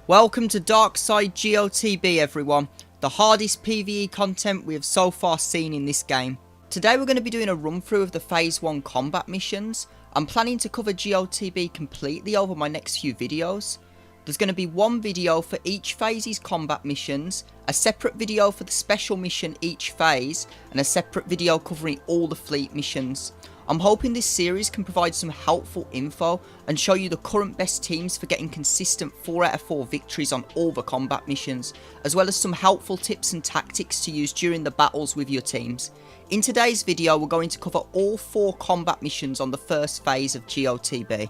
Welcome to Dark Side Geo TB everyone, the hardest PvE content we have so far seen in this game. Today we're going to be doing a run through of the Phase 1 combat missions. I'm planning to cover Geo TB completely over my next few videos. There's going to be one video for each phase's combat missions, a separate video for the special mission each phase, and a separate video covering all the fleet missions. I'm hoping this series can provide some helpful info and show you the current best teams for getting consistent 4 out of 4 victories on all the combat missions, as well as some helpful tips and tactics to use during the battles with your teams. In today's video we're going to cover all 4 combat missions on the first phase of Geo TB.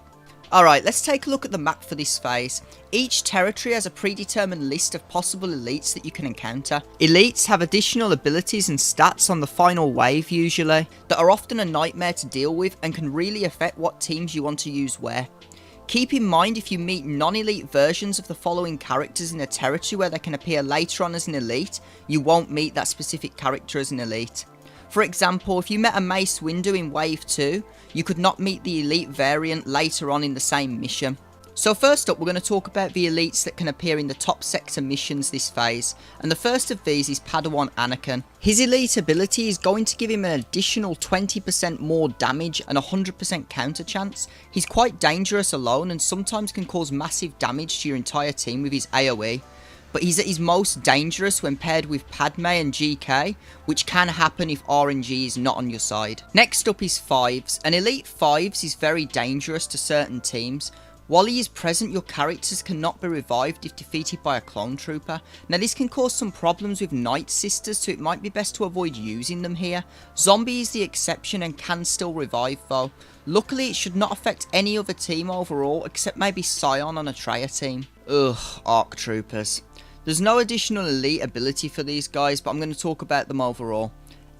Alright, let's take a look at the map for this phase. Each territory has a predetermined list of possible elites that you can encounter. Elites have additional abilities and stats on the final wave usually, that are often a nightmare to deal with and can really affect what teams you want to use where. Keep in mind if you meet non-elite versions of the following characters in a territory where they can appear later on as an elite, you won't meet that specific character as an elite. For example, if you met a Mace Windu in Wave 2, you could not meet the elite variant later on in the same mission. So first up we're going to talk about the elites that can appear in the top sector missions this phase, and the first of these is Padawan Anakin. His elite ability is going to give him an additional 20% more damage and 100% counter chance. He's quite dangerous alone and sometimes can cause massive damage to your entire team with his AoE. But he's at his most dangerous when paired with Padme and GK, which can happen if RNG is not on your side. Next up is Fives. An elite Fives is very dangerous to certain teams. While he is present, your characters cannot be revived if defeated by a clone trooper. Now this can cause some problems with Nightsisters, so it might be best to avoid using them here. Zombie is the exception and can still revive though. Luckily it should not affect any other team overall, except maybe Scion on a Traya team. Ugh, ARC Troopers. There's no additional elite ability for these guys, but I'm going to talk about them overall.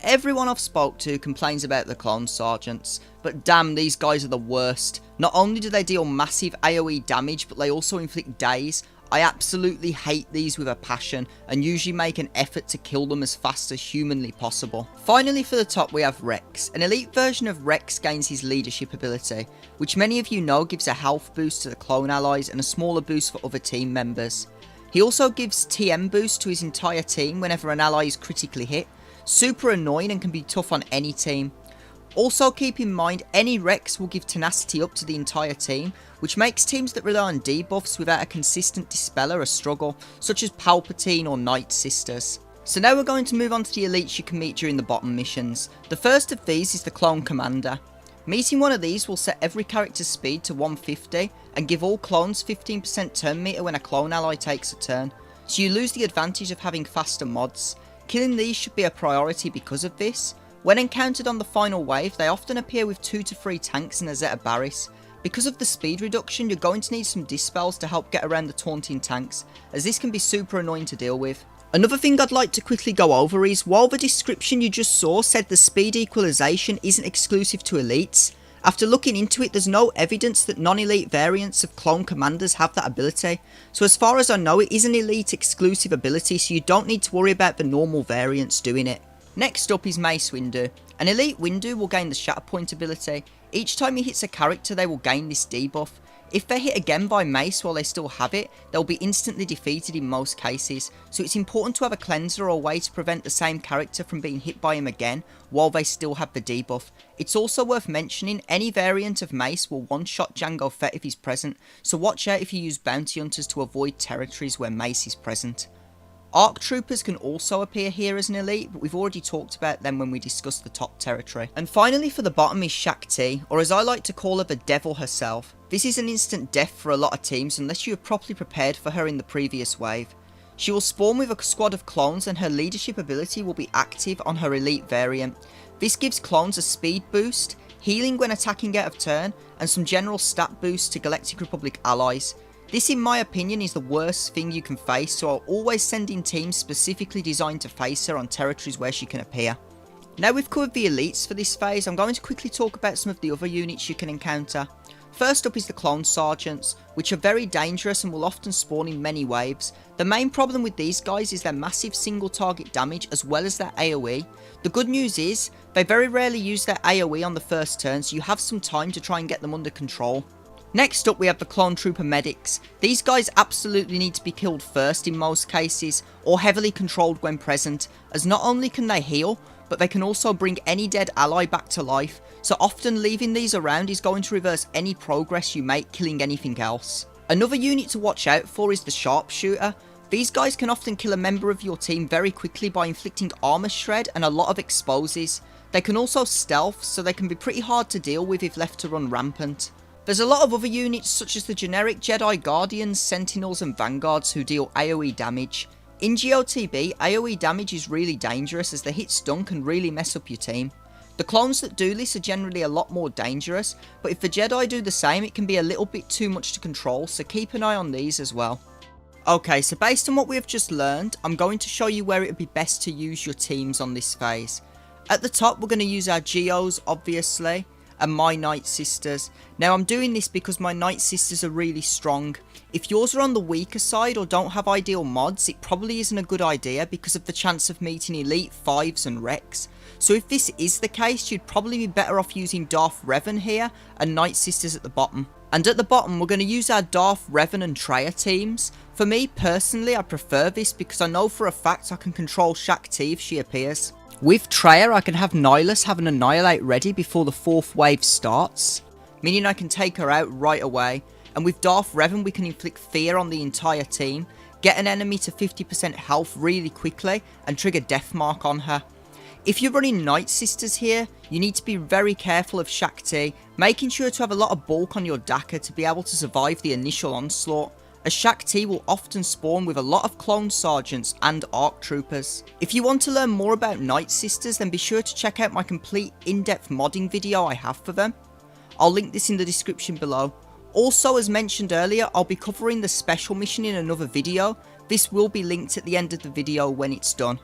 Everyone I've spoke to complains about the clone sergeants, but damn, these guys are the worst. Not only do they deal massive AoE damage, but they also inflict daze. I absolutely hate these with a passion, and usually make an effort to kill them as fast as humanly possible. Finally for the top we have Rex. An elite version of Rex gains his leadership ability, which many of you know gives a health boost to the clone allies and a smaller boost for other team members. He also gives TM boost to his entire team whenever an ally is critically hit. Super annoying and can be tough on any team. Also keep in mind any Rex will give tenacity up to the entire team, which makes teams that rely on debuffs without a consistent dispeller a struggle, such as Palpatine or Nightsisters. So now we're going to move on to the elites you can meet during the bottom missions. The first of these is the Clone Commander. Meeting one of these will set every character's speed to 150 and give all clones 15% turn meter when a clone ally takes a turn, so you lose the advantage of having faster mods. Killing these should be a priority because of this. When encountered on the final wave, they often appear with 2 to 3 tanks and a Zeta Barris. Because of the speed reduction, you're going to need some dispels to help get around the taunting tanks, as this can be super annoying to deal with. Another thing I'd like to quickly go over is, while the description you just saw said the speed equalization isn't exclusive to elites, after looking into it there's no evidence that non-elite variants of clone commanders have that ability, so as far as I know it is an elite exclusive ability, so you don't need to worry about the normal variants doing it. Next up is Mace Windu. An elite Windu will gain the Shatterpoint ability. Each time he hits a character they will gain this debuff. If they're hit again by Mace while they still have it, they'll be instantly defeated in most cases, so it's important to have a cleanser or a way to prevent the same character from being hit by him again while they still have the debuff. It's also worth mentioning any variant of Mace will one-shot Jango Fett if he's present, so watch out if you use Bounty Hunters to avoid territories where Mace is present. ARC Troopers can also appear here as an elite, but we've already talked about them when we discussed the top territory. And finally for the bottom is Shakti, or as I like to call her, the devil herself. This is an instant death for a lot of teams unless you are properly prepared for her in the previous wave. She will spawn with a squad of clones and her leadership ability will be active on her elite variant. This gives clones a speed boost, healing when attacking out of turn, and some general stat boosts to Galactic Republic allies. This in my opinion is the worst thing you can face, so I'll always send in teams specifically designed to face her on territories where she can appear. Now we've covered the elites for this phase, I'm going to quickly talk about some of the other units you can encounter. First up is the Clone Sergeants, which are very dangerous and will often spawn in many waves. The main problem with these guys is their massive single target damage as well as their AoE. The good news is, they very rarely use their AoE on the first turn, so you have some time to try and get them under control. Next up we have the Clone Trooper medics. These guys absolutely need to be killed first in most cases, or heavily controlled when present, as not only can they heal, but they can also bring any dead ally back to life, so often leaving these around is going to reverse any progress you make killing anything else. Another unit to watch out for is the Sharpshooter. These guys can often kill a member of your team very quickly by inflicting armor shred and a lot of exposes. They can also stealth, so they can be pretty hard to deal with if left to run rampant. There's a lot of other units such as the generic Jedi Guardians, Sentinels and Vanguards who deal AoE damage. In Geo TB, AoE damage is really dangerous as the hit stun can really mess up your team. The clones that do this are generally a lot more dangerous, but if the Jedi do the same it can be a little bit too much to control, so keep an eye on these as well. Okay, so based on what we have just learned, I'm going to show you where it would be best to use your teams on this phase. At the top we're going to use our Geos obviously, and my Nightsisters. Now I'm doing this because my Nightsisters are really strong. If yours are on the weaker side or don't have ideal mods, it probably isn't a good idea because of the chance of meeting Elite 5s and Rex. So if this is the case, you'd probably be better off using Darth Revan here and Nightsisters at the bottom. And at the bottom we're going to use our Darth Revan and Traya teams. For me personally I prefer this because I know for a fact I can control Shaak Ti if she appears. With Traya I can have Nihilus have an Annihilate ready before the 4th wave starts, meaning I can take her out right away. And with Darth Revan we can inflict fear on the entire team, get an enemy to 50% health really quickly and trigger Death Mark on her. If you're running Nightsisters here, you need to be very careful of Shaak Ti, making sure to have a lot of bulk on your Dakka to be able to survive the initial onslaught, as Shaak Ti will often spawn with a lot of clone sergeants and ARC troopers. If you want to learn more about Nightsisters, then be sure to check out my complete in-depth modding video I have for them. I'll link this in the description below. Also, as mentioned earlier, I'll be covering the special mission in another video. This will be linked at the end of the video when it's done.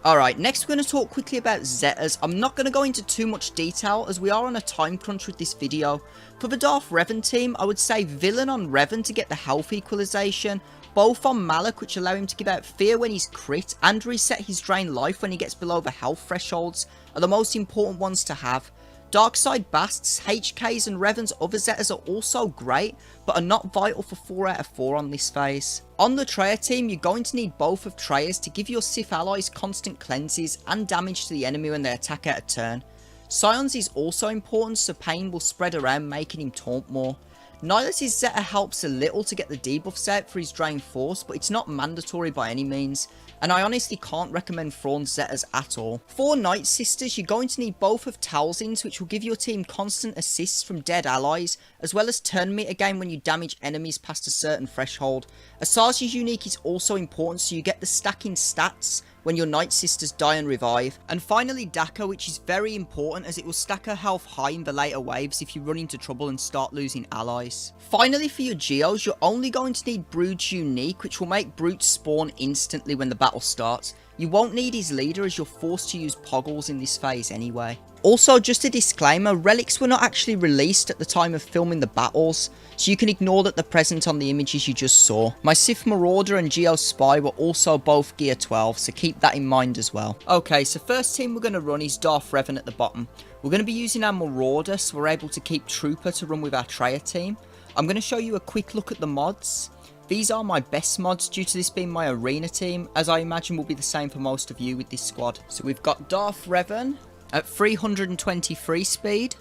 Alright, next we're going to talk quickly about Zetas. I'm not going to go into too much detail as we are on a time crunch with this video. For the Darth Revan team, I would say Villain on Revan to get the health equalization, both on Malak which allow him to give out fear when he's crit and reset his drain life when he gets below the health thresholds are the most important ones to have. Darkside Basts, HKs and Revan's other Zetas are also great, but are not vital for 4 out of 4 on this phase. On the Traya team, you're going to need both of Traya's to give your SIF allies constant cleanses and damage to the enemy when they attack out of turn. Scions is also important, so pain will spread around making him taunt more. Nihilus' Zeta helps a little to get the debuffs out for his Drain Force, but it's not mandatory by any means, and I honestly can't recommend Thrawn's Zetas at all. For Nightsisters, you're going to need both of Talzin's, which will give your team constant assists from dead allies, as well as turn meter gain when you damage enemies past a certain threshold. Asajj's unique is also important, so you get the stacking stats when your Nightsisters die and revive. And finally Dakka, which is very important as it will stack her health high in the later waves if you run into trouble and start losing allies. Finally for your Geos, you're only going to need Brood's unique, which will make Brutes spawn instantly when the battle starts. You won't need his leader as you're forced to use Poggles in this phase anyway. Also, just a disclaimer, relics were not actually released at the time of filming the battles, so you can ignore that they're present on the images you just saw. My SIF Marauder and Geo Spy were also both Gear 12, so keep that in mind as well. Okay, so first team we're going to run is Darth Revan at the bottom. We're going to be using our Marauder, so we're able to keep Trooper to run with our Traya team. I'm going to show you a quick look at the mods. These are my best mods due to this being my arena team, as I imagine will be the same for most of you with this squad. So we've got Darth Revan at 323 speed,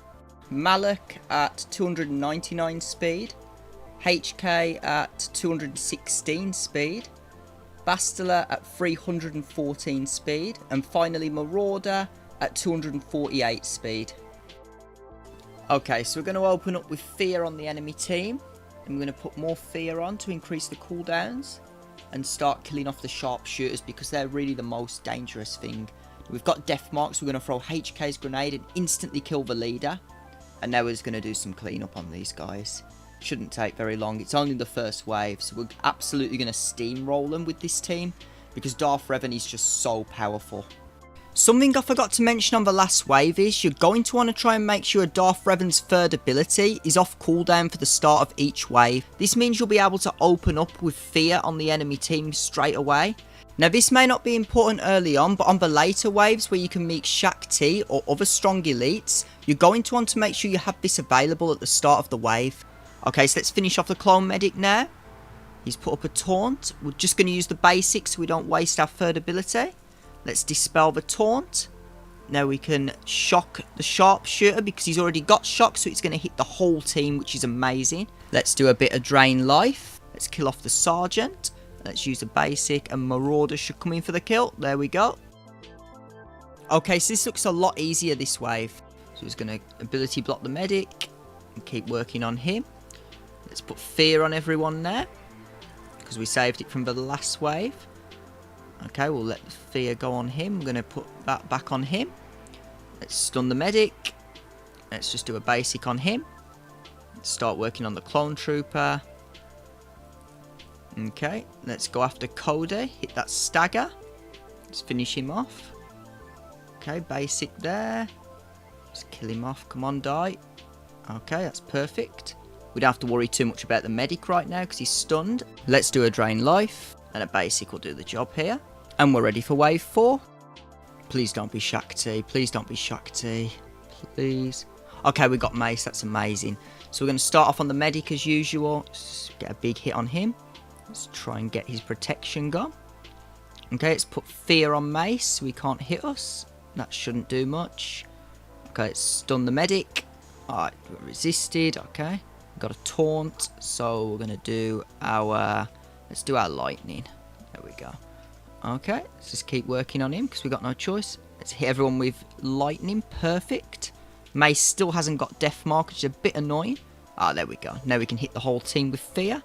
Malak at 299 speed, HK at 216 speed, Bastila at 314 speed, and finally Marauder at 248 speed. Okay, so we're going to open up with Fear on the enemy team. And we're going to put more fear on to increase the cooldowns and start killing off the sharpshooters because they're really the most dangerous thing. We've got death marks, we're going to throw HK's grenade and instantly kill the leader. And now we're just going to do some cleanup on these guys. Shouldn't take very long, it's only the first wave, so we're absolutely going to steamroll them with this team because Darth Revan is just so powerful. Something I forgot to mention on the last wave is you're going to want to try and make sure Darth Revan's third ability is off cooldown for the start of each wave. This means you'll be able to open up with fear on the enemy team straight away. Now this may not be important early on, but on the later waves where you can meet Shaak Ti or other strong elites, you're going to want to make sure you have this available at the start of the wave. Okay, so let's finish off the clone medic now. He's put up a taunt. We're just going to use the basics so we don't waste our third ability. Let's dispel the taunt. Now we can shock the sharpshooter because he's already got shock, so it's going to hit the whole team, which is amazing. Let's do a bit of drain life. Let's kill off the sergeant. Let's use the basic, and Marauders should come in for the kill. There we go. Okay, so this looks a lot easier this wave. So he's going to ability block the medic and keep working on him. Let's put fear on everyone now because we saved it from the last wave. Okay, we'll let the fear go on him. I'm going to put that back on him. Let's stun the medic. Let's just do a basic on him. Let's start working on the clone trooper. Okay, let's go after Cody. Hit that stagger. Let's finish him off. Okay, basic there. Let's kill him off. Come on, die. Okay, that's perfect. We don't have to worry too much about the medic right now because he's stunned. Let's do a drain life. And a basic will do the job here. And we're ready for wave 4. Please don't be Shakti. Please don't be Shakti. Please. Okay, we got Mace. That's amazing. So we're going to start off on the medic as usual. Just get a big hit on him. Let's try and get his protection gone. Okay, let's put fear on Mace so he can't hit us. That shouldn't do much. Okay, let's stun the medic. Alright, resisted. Okay. We've got a taunt. So we're going to do our... Let's do our lightning. There we go. Okay, let's just keep working on him because we've got no choice. Let's hit everyone with lightning. Perfect. Mace still hasn't got death mark, which is a bit annoying. Ah, there we go. Now we can hit the whole team with fear.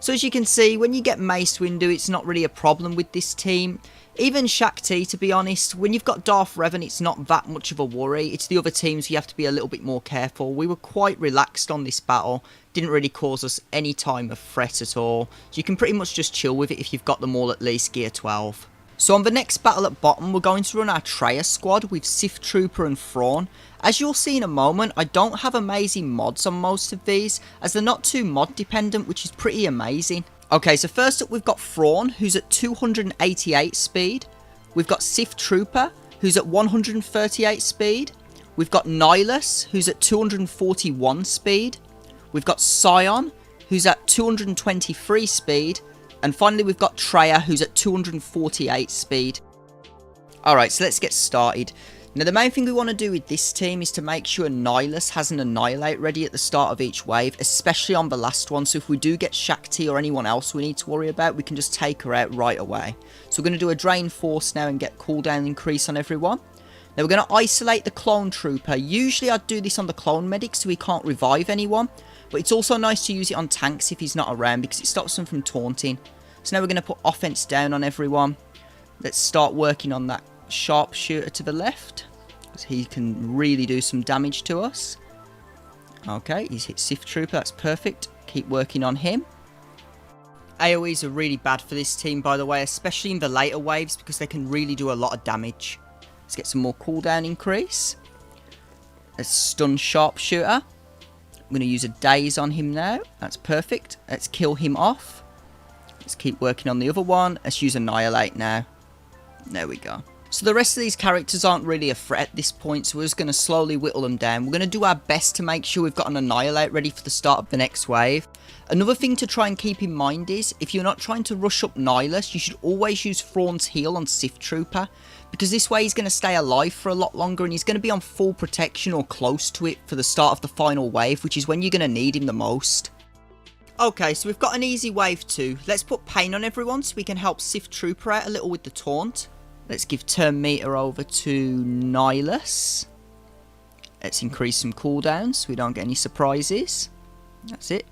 So as you can see, when you get Mace Windu, it's not really a problem with this team. Even Shakti, to be honest, when you've got Darth Revan, it's not that much of a worry. It's the other teams you have to be a little bit more careful. We were quite relaxed on this battle. Didn't really cause us any time of threat at all. So you can pretty much just chill with it if you've got them all at least gear 12. So on the next battle at bottom, we're going to run our Traya squad with SIF Trooper and Thrawn. As you'll see in a moment, I don't have amazing mods on most of these, as they're not too mod dependent, which is pretty amazing. Okay, so first up we've got Thrawn, who's at 288 speed. We've got SIF Trooper, who's at 138 speed. We've got Nihilus, who's at 241 speed. We've got Scion, who's at 223 speed. And finally, we've got Traya, who's at 248 speed. Alright, so let's get started. Now, the main thing we want to do with this team is to make sure Nihilus has an Annihilate ready at the start of each wave, especially on the last one. So if we do get Shakti or anyone else we need to worry about, we can just take her out right away. So we're going to do a Drain Force now and get cooldown increase on everyone. Now, we're going to isolate the Clone Trooper. Usually, I'd do this on the Clone Medic so he can't revive anyone. But it's also nice to use it on tanks if he's not around because it stops them from taunting. So now we're going to put offense down on everyone. Let's start working on that sharpshooter to the left, because he can really do some damage to us. Okay, he's hit SIF Trooper. That's perfect. Keep working on him. AoEs are really bad for this team, by the way, especially in the later waves because they can really do a lot of damage. Let's get some more cooldown increase. Let's stun sharpshooter. I'm going to use a daze on him now. That's perfect. Let's kill him off. Let's keep working on the other one. Let's use Annihilate now. There we go. So the rest of these characters aren't really a threat at this point, so we're just going to slowly whittle them down. We're going to do our best to make sure we've got an Annihilate ready for the start of the next wave. Another thing to try and keep in mind is, if you're not trying to rush up Nihilus, you should always use Thrawn's heal on SIF Trooper, because this way he's going to stay alive for a lot longer and he's going to be on full protection or close to it for the start of the final wave, which is when you're going to need him the most. Okay, so we've got an easy wave 2. Let's put pain on everyone so we can help SIF Trooper out a little with the taunt. Let's give turn meter over to Nihilus. Let's increase some cooldowns so we don't get any surprises. That's it.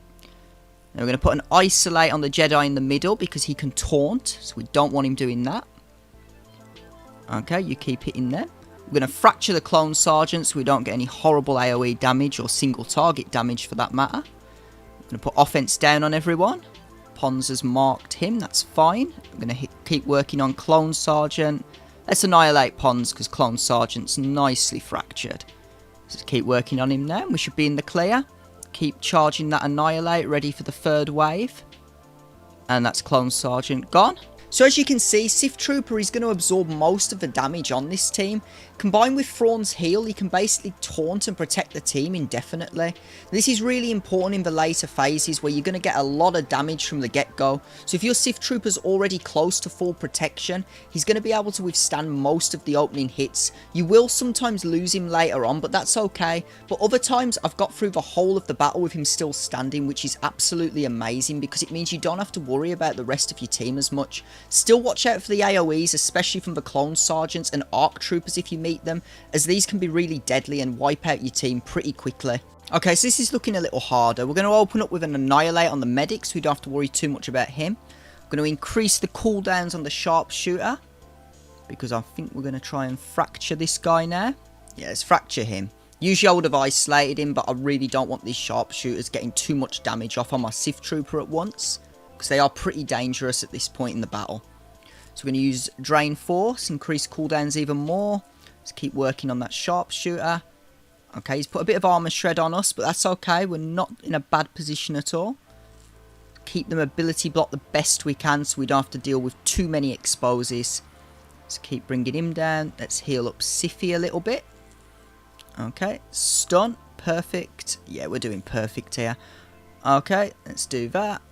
Now we're going to put an isolate on the Jedi in the middle because he can taunt, so we don't want him doing that. Okay, you keep hitting there. We're going to fracture the clone sergeant so we don't get any horrible AoE damage or single target damage for that matter. I'm going to put offense down on everyone. Pons has marked him, that's fine. I'm going to keep working on Clone Sergeant. Let's annihilate Pons because Clone Sergeant's nicely fractured. Let's keep working on him now. We should be in the clear. Keep charging that Annihilate, ready for the third wave. And that's Clone Sergeant gone. So as you can see, SIF Trooper is going to absorb most of the damage on this team. Combined with Thrawn's heal, he can basically taunt and protect the team indefinitely. This is really important in the later phases where you're going to get a lot of damage from the get-go. So if your SIF Trooper's already close to full protection, he's going to be able to withstand most of the opening hits. You will sometimes lose him later on, but that's okay. But other times, I've got through the whole of the battle with him still standing, which is absolutely amazing because it means you don't have to worry about the rest of your team as much. Still watch out for the AoEs, especially from the clone sergeants and arc troopers if you meet them, as these can be really deadly and wipe out your team pretty quickly. Okay, so this is looking a little harder. We're going to open up with an Annihilate on the medic, so we don't have to worry too much about him. I'm going to increase the cooldowns on the Sharpshooter, because I think we're going to try and fracture this guy now. Yeah, let's fracture him. Usually I would have isolated him, but I really don't want these Sharpshooters getting too much damage off on my SIF Trooper at once, because they are pretty dangerous at this point in the battle. So we're going to use Drain Force, increase cooldowns even more. Let's keep working on that Sharpshooter. Okay, he's put a bit of armor shred on us, but that's okay. We're not in a bad position at all. Keep them ability block the best we can so we don't have to deal with too many exposes. Let's keep bringing him down. Let's heal up Siffy a little bit. Okay, stun. Perfect. Yeah, we're doing perfect here. Okay, let's do that.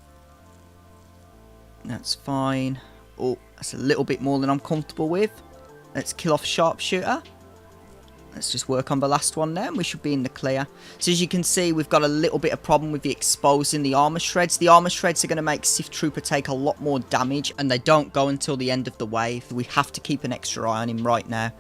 That's fine. Oh, that's a little bit more than I'm comfortable with. Let's kill off Sharpshooter. Let's just work on the last one now and we should be in the clear. So as you can see, we've got a little bit of problem with the exposing the armor shreds. The armor shreds are going to make SIF Trooper take a lot more damage and they don't go until the end of the wave. We have to keep an extra eye on him right now.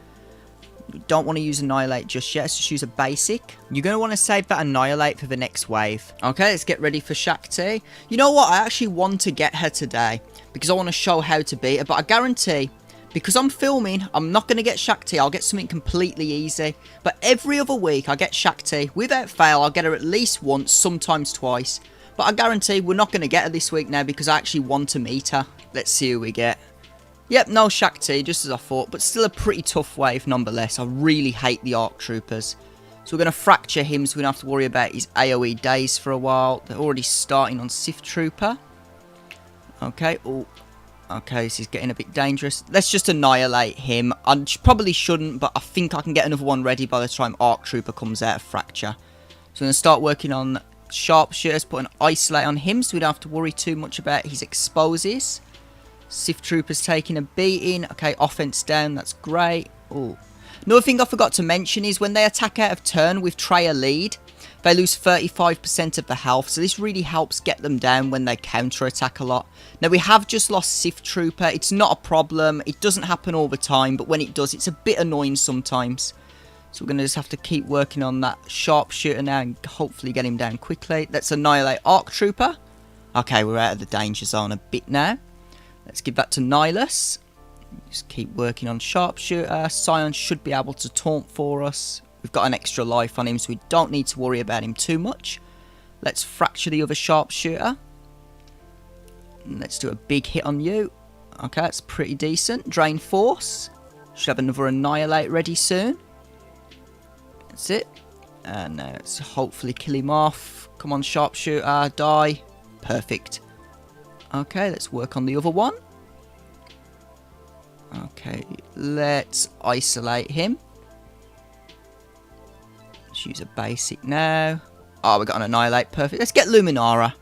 We don't want to use Annihilate just yet. Let's just use a basic. You're going to want to save that Annihilate for the next wave. Okay, let's get ready for Shakti. You know what? I actually want to get her today because I want to show how to beat her. But I guarantee, because I'm filming, I'm not going to get Shakti. I'll get something completely easy. But every other week, I get Shakti. Without fail, I'll get her at least once, sometimes twice. But I guarantee we're not going to get her this week now because I actually want to meet her. Let's see who we get. Yep, no Shakti, just as I thought, but still a pretty tough wave nonetheless. I really hate the ARC Troopers. So we're going to fracture him so we don't have to worry about his AoE days for a while. They're already starting on SIF Trooper. Okay, oh, okay, this is getting a bit dangerous. Let's just annihilate him. I probably shouldn't, but I think I can get another one ready by the time ARC Trooper comes out of fracture. So we're going to start working on Sharpshooters, put an Isolate on him so we don't have to worry too much about his exposes. SIF Trooper's taking a beating. Okay, offense down. That's great. Ooh. Another thing I forgot to mention is when they attack out of turn with Treya lead, they lose 35% of the health. So this really helps get them down when they counter-attack a lot. Now, we have just lost SIF Trooper. It's not a problem. It doesn't happen all the time. But when it does, it's a bit annoying sometimes. So we're going to just have to keep working on that Sharpshooter now and hopefully get him down quickly. Let's annihilate ARC Trooper. Okay, we're out of the danger zone a bit now. Let's give that to Nihilus. Just keep working on Sharpshooter. Scion should be able to taunt for us. We've got an extra life on him, so we don't need to worry about him too much. Let's fracture the other Sharpshooter. And let's do a big hit on you. Okay, that's pretty decent. Drain Force. Should have another Annihilate ready soon. That's it. And now let's hopefully kill him off. Come on, Sharpshooter. Die. Perfect. Okay, let's work on the other one. Okay, let's isolate him. Let's use a basic now. Oh, we got an Annihilate. Perfect. Let's get Luminara.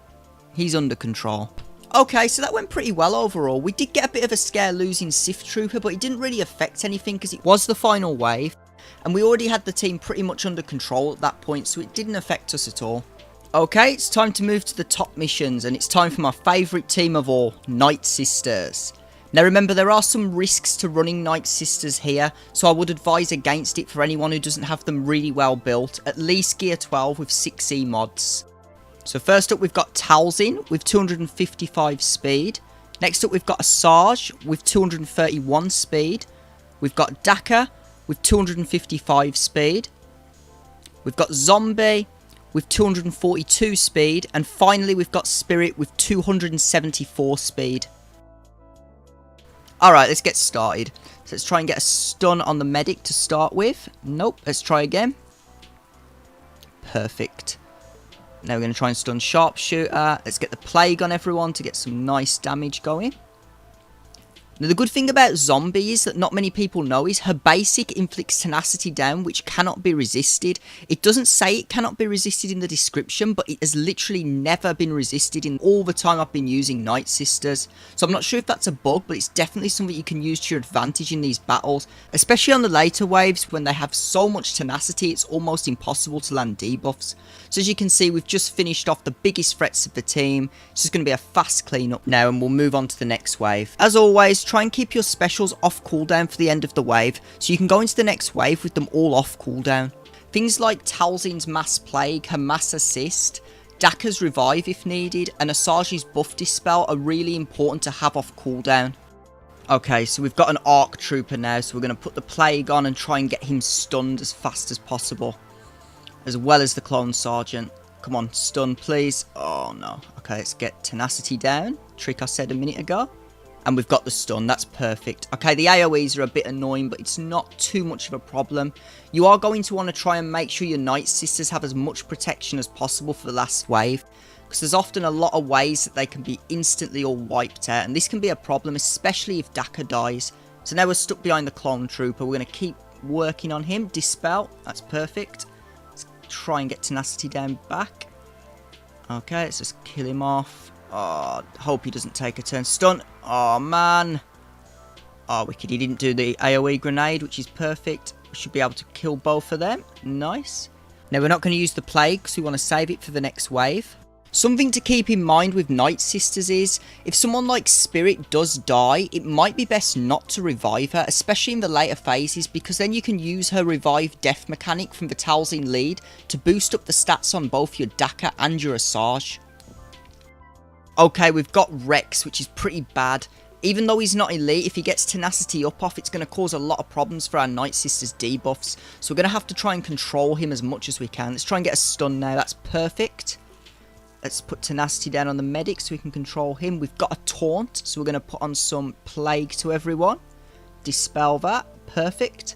He's under control. Okay, so that went pretty well overall. We did get a bit of a scare losing SIF Trooper, but it didn't really affect anything because it was the final wave. And we already had the team pretty much under control at that point, so it didn't affect us at all. Okay, it's time to move to the top missions, and it's time for my favourite team of all, Nightsisters. Now remember, there are some risks to running Nightsisters here, so I would advise against it for anyone who doesn't have them really well built, at least gear 12 with 6E mods. So first up we've got Talzin with 255 speed. Next up we've got Asajj with 231 speed. We've got Daka with 255 speed. We've got Zombie with 242 speed, and finally we've got Spirit with 274 speed. Alright, let's get started. So let's try and get a stun on the medic to start with. Nope, let's try again. Perfect. Now we're going to try and stun Sharpshooter. Let's get the Plague on everyone to get some nice damage going. Now, the good thing about zombies that not many people know is her basic inflicts tenacity down, which cannot be resisted. It doesn't say it cannot be resisted in the description, but it has literally never been resisted in all the time I've been using Nightsisters. So I'm not sure if that's a bug, but it's definitely something you can use to your advantage in these battles, especially on the later waves when they have so much tenacity it's almost impossible to land debuffs. So as you can see, we've just finished off the biggest threats of the team. It's just going to be a fast cleanup now, and we'll move on to the next wave. As always, try and keep your specials off cooldown for the end of the wave, so you can go into the next wave with them all off cooldown. Things like Talzin's Mass Plague, her Mass Assist, Daka's Revive if needed, and Asaji's Buff Dispel are really important to have off cooldown. Okay, so we've got an Arc Trooper now, so we're going to put the Plague on and try and get him stunned as fast as possible, as well as the Clone Sergeant. Come on, stun please. Oh no. Okay, let's get tenacity down. Trick I said a minute ago. And we've got the stun, that's perfect. Okay, the AoEs are a bit annoying, but it's not too much of a problem. You are going to want to try and make sure your Nightsisters have as much protection as possible for the last wave, because there's often a lot of ways that they can be instantly all wiped out, and this can be a problem, especially if Daka dies. So now we're stuck behind the Clone Trooper. We're going to keep working on him. Dispel, that's perfect. Let's try and get tenacity down back. Okay, let's just kill him off. Oh, hope he doesn't take a turn. Stun. Oh, man. Oh, wicked. He didn't do the AoE grenade, which is perfect. We should be able to kill both of them. Nice. Now, we're not going to use the Plague because we want to save it for the next wave. Something to keep in mind with Nightsisters is, if someone like Spirit does die, it might be best not to revive her, especially in the later phases, because then you can use her revive death mechanic from the Talzin lead to boost up the stats on both your Daka and your Asajj. Okay, we've got Rex, which is pretty bad. Even though he's not elite, if he gets tenacity up off, it's going to cause a lot of problems for our Nightsisters debuffs. So we're going to have to try and control him as much as we can. Let's try and get a stun now. That's perfect. Let's put tenacity down on the medic so we can control him. We've got a taunt, so we're going to put on some plague to everyone. Dispel that. Perfect.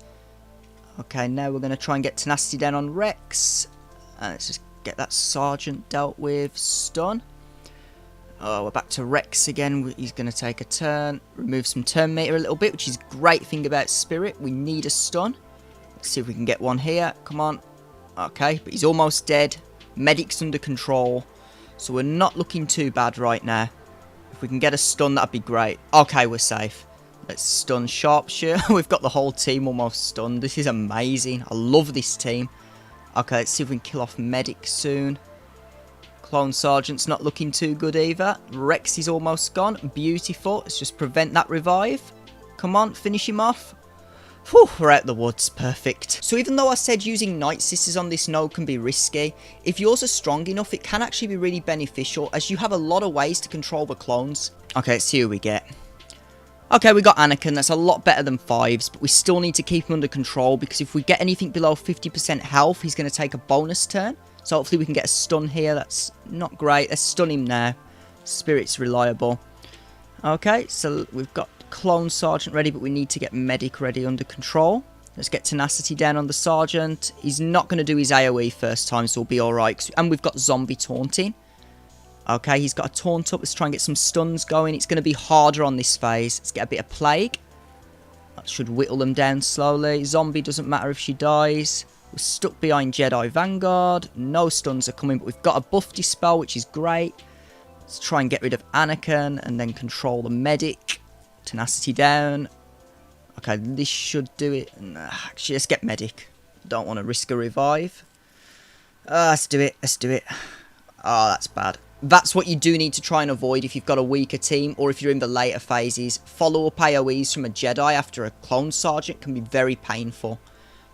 Okay, now we're going to try and get tenacity down on Rex. And let's just get that sergeant dealt with. Stun. Oh, we're back to Rex again. He's going to take a turn. Remove some turn meter a little bit, which is a great thing about Spirit. We need a stun. Let's see if we can get one here. Come on. Okay, but he's almost dead. Medic's under control. So we're not looking too bad right now. If we can get a stun, that'd be great. Okay, we're safe. Let's stun Sharpshooter. We've got the whole team almost stunned. This is amazing. I love this team. Okay, let's see if we can kill off Medic soon. Clone Sergeant's not looking too good either. Rex is almost gone. Beautiful. Let's just prevent that revive. Come on, finish him off. Whew, we're out the woods. Perfect. So even though I said using Nightsisters on this node can be risky, if yours are strong enough, it can actually be really beneficial, as you have a lot of ways to control the clones. Okay, let's see who we get. Okay, we got Anakin. That's a lot better than 5s, but we still need to keep him under control, because if we get anything below 50% health, he's going to take a bonus turn. So hopefully we can get a stun here. That's not great. Let's stun him now. Spirit's reliable. Okay, so we've got Clone Sergeant ready, but we need to get Medic ready under control. Let's get tenacity down on the Sergeant. He's not going to do his AoE first time, so we'll be alright. And we've got Zombie taunting. Okay, he's got a taunt up. Let's try and get some stuns going. It's going to be harder on this phase. Let's get a bit of Plague. That should whittle them down slowly. Zombie doesn't matter if she dies. We're stuck behind Jedi Vanguard. No stuns are coming, but we've got a buff dispel, which is great. Let's try and get rid of Anakin and then control the Medic. Tenacity down. Okay, this should do it. Actually, let's get Medic. Don't want to risk a revive. Let's do it. Let's do it. Oh, that's bad. That's what you do need to try and avoid if you've got a weaker team, or if you're in the later phases. Follow-up AoEs from a Jedi after a Clone Sergeant can be very painful.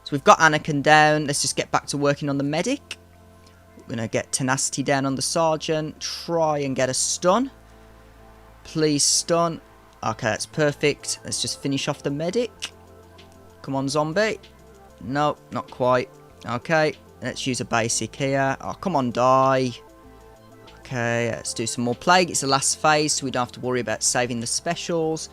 So we've got Anakin down. Let's just get back to working on the Medic. We're going to get tenacity down on the Sergeant. Try and get a stun. Please stun. Okay, that's perfect. Let's just finish off the Medic. Come on, Zombie. No, not quite. Okay, let's use a basic here. Oh, come on, die. Okay, let's do some more Plague. It's the last phase, so we don't have to worry about saving the specials.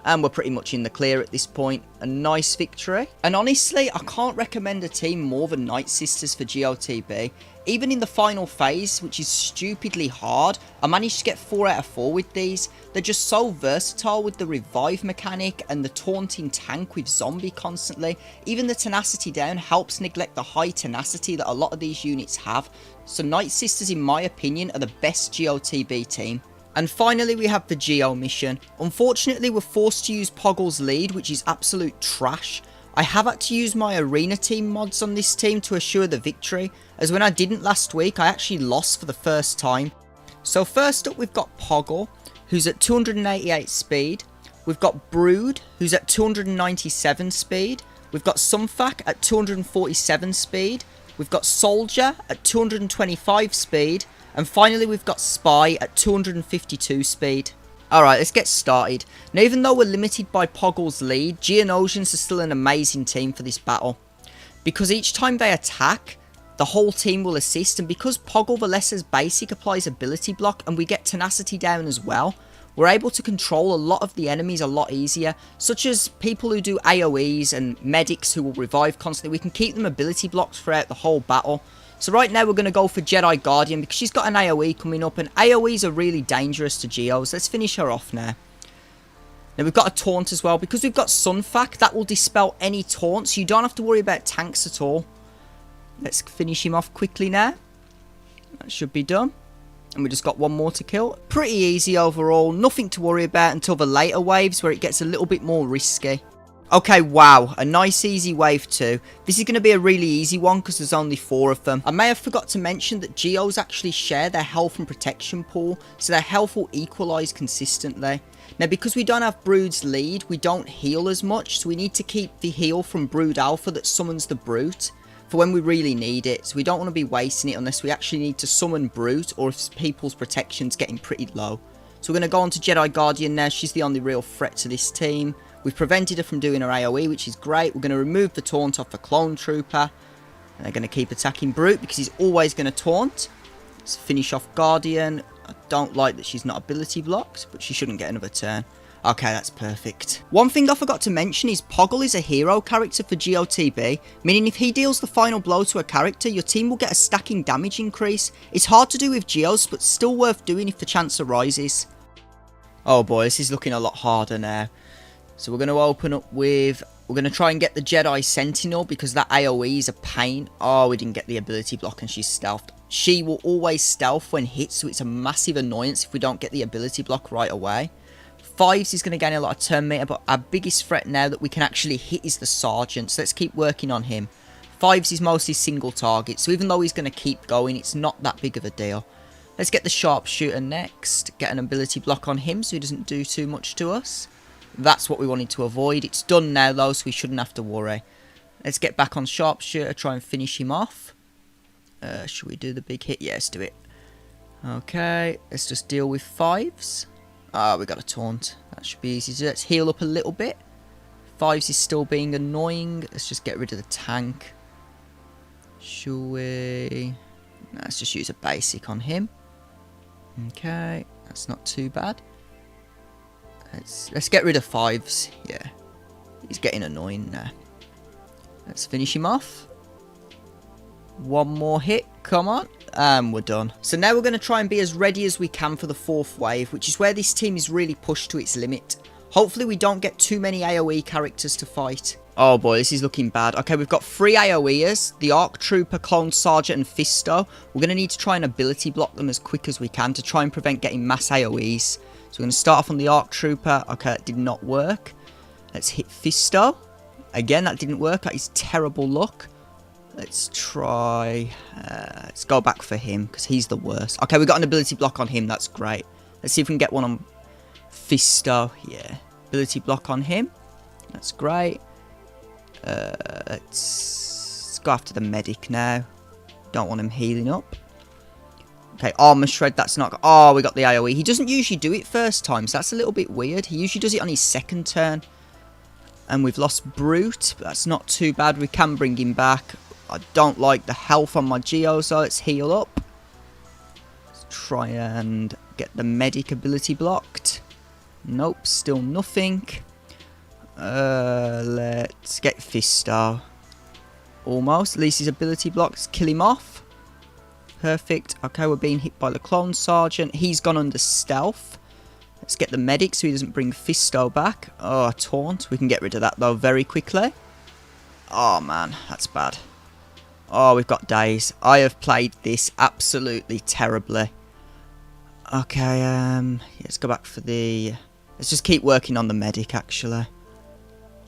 And we're pretty much in the clear at this point. A nice victory. And honestly, I can't recommend a team more than Nightsisters for Geo TB. Even in the final phase, which is stupidly hard, I managed to get 4 out of 4 with these. They're just so versatile with the revive mechanic and the taunting tank with zombie constantly. Even the tenacity down helps neglect the high tenacity that a lot of these units have. So Nightsisters, in my opinion, are the best Geo TB team. And finally, we have the Geo mission. Unfortunately, we're forced to use Poggle's lead, which is absolute trash. I have had to use my arena team mods on this team to assure the victory, as when I didn't last week, I actually lost for the first time. So first up, we've got Poggle, who's at 288 speed. We've got Brood, who's at 297 speed. We've got Sunfac at 247 speed. We've got Soldier at 225 speed. And finally, we've got Spy at 252 speed. Alright, let's get started. Now, even though we're limited by Poggle's lead, Geonosians are still an amazing team for this battle. Because each time they attack, the whole team will assist. And because Poggle the Lesser's basic applies ability block and we get tenacity down as well, we're able to control a lot of the enemies a lot easier. Such as people who do AoEs and medics who will revive constantly. We can keep them ability blocked throughout the whole battle. So right now we're going to go for Jedi Guardian because she's got an AoE coming up, and AoEs are really dangerous to Geos. Let's finish her off now. Now we've got a taunt as well. Because we've got Sunfac, that will dispel any taunts. You don't have to worry about tanks at all. Let's finish him off quickly now. That should be done. And we just got one more to kill. Pretty easy overall. Nothing to worry about until the later waves where it gets a little bit more risky. Okay, wow, a nice easy wave 2. This is going to be a really easy one because there's only 4 of them. I may have forgot to mention that Geos actually share their health and protection pool, so their health will equalise consistently. Now, because we don't have Brood's lead, we don't heal as much, so we need to keep the heal from Brood Alpha that summons the Brute for when we really need it. So we don't want to be wasting it unless we actually need to summon Brute or if people's protection's getting pretty low. So we're going to go on to Jedi Guardian now. She's the only real threat to this team. We've prevented her from doing her AoE, which is great. We're going to remove the taunt off the Clone Trooper. And they're going to keep attacking Brute because he's always going to taunt. Let's finish off Guardian. I don't like that she's not ability blocked, but she shouldn't get another turn. Okay, that's perfect. One thing I forgot to mention is Poggle is a hero character for Geo TB, meaning if he deals the final blow to a character, your team will get a stacking damage increase. It's hard to do with Geos, but still worth doing if the chance arises. Oh boy, this is looking a lot harder now. So we're going to open up with... We're going to try and get the Jedi Sentinel because that AoE is a pain. Oh, we didn't get the ability block and she's stealthed. She will always stealth when hit, so it's a massive annoyance if we don't get the ability block right away. Fives is going to gain a lot of turn meter, but our biggest threat now that we can actually hit is the Sergeant. So let's keep working on him. Fives is mostly single target, so even though he's going to keep going, it's not that big of a deal. Let's get the Sharpshooter next. Get an ability block on him so he doesn't do too much to us. That's what we wanted to avoid. It's done now though, so we shouldn't have to worry. Let's get back on Sharpshooter, try and finish him off. Should we do the big hit? Yeah, let's do it. Okay, let's just deal with fives. Ah, we got a taunt. That should be easy. So let's heal up a little bit. Fives is still being annoying. Let's just get rid of the tank. Shall we? Let's just use a basic on him. Okay, that's not too bad. Let's get rid of fives. Yeah, he's getting annoying now. Let's finish him off. One more hit, come on, and we're done. So now we're going to try and be as ready as we can for the 4th wave, which is where this team is really pushed to its limit. Hopefully we don't get too many AoE characters to fight. Oh boy, this is looking bad. Okay, we've got 3 AoEers, the Arc Trooper, Clone Sergeant, and Fisto. We're going to need to try and ability block them as quick as we can to try and prevent getting mass AoEs. So we're going to start off on the Arc Trooper. Okay, that did not work. Let's hit Fisto. Again, that didn't work. That is terrible luck. Let's try... let's go back for him, because he's the worst. Okay, we got an ability block on him. That's great. Let's see if we can get one on Fisto. Yeah, ability block on him. That's great. Let's go after the medic now. Don't want him healing up. Okay, Armor Shred, that's not... Oh, we got the AoE. He doesn't usually do it first time, so that's a little bit weird. He usually does it on his 2nd turn. And we've lost Brute, but that's not too bad. We can bring him back. I don't like the health on my Geo, so let's heal up. Let's try and get the medic ability blocked. Nope, still nothing. Let's get Fisto. Almost. At least his ability blocks kill him off. Perfect. Okay, we're being hit by the clone sergeant. He's gone under stealth. Let's get the medic so he doesn't bring Fisto back. Oh, a taunt. We can get rid of that though very quickly. Oh man, that's bad. Oh, we've got days. I have played this absolutely terribly. Okay, let's go back for the... Let's just keep working on the medic actually.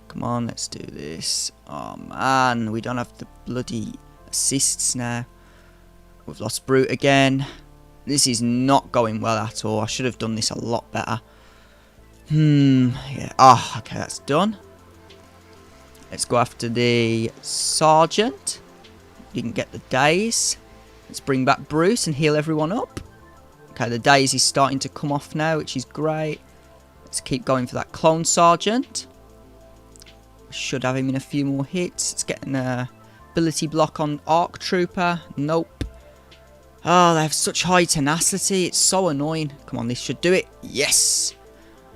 Come on, let's do this. Oh man, we don't have the bloody assists now. We've lost Brute again. This is not going well at all. I should have done this a lot better. Yeah. Oh, okay, that's done. Let's go after the Sergeant. Didn't get the days. Let's bring back Bruce and heal everyone up. Okay, the days is starting to come off now, which is great. Let's keep going for that Clone Sergeant. Should have him in a few more hits. Let's get an ability block on Arc Trooper. Nope. Oh, they have such high tenacity. It's so annoying. Come on, this should do it. Yes.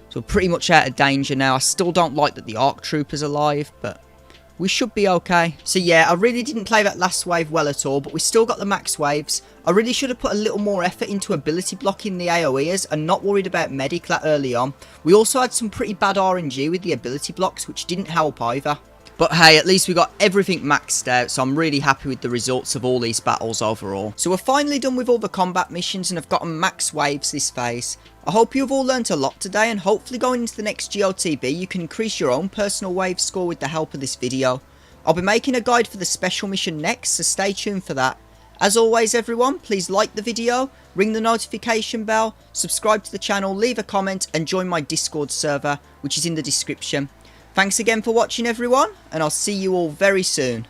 So we're pretty much out of danger now. I still don't like that the Arc Trooper's alive, but we should be okay. So yeah, I really didn't play that last wave well at all, but we still got the max waves. I really should have put a little more effort into ability blocking the AoEers and not worried about medic that early on. We also had some pretty bad RNG with the ability blocks, which didn't help either. But hey, at least we got everything maxed out, so I'm really happy with the results of all these battles overall. So we're finally done with all the combat missions and have gotten max waves this phase. I hope you've all learnt a lot today, and hopefully going into the next Geo TB you can increase your own personal wave score with the help of this video. I'll be making a guide for the special mission next, so stay tuned for that. As always everyone, please like the video, ring the notification bell, subscribe to the channel, leave a comment and join my Discord server, which is in the description. Thanks again for watching everyone, and I'll see you all very soon.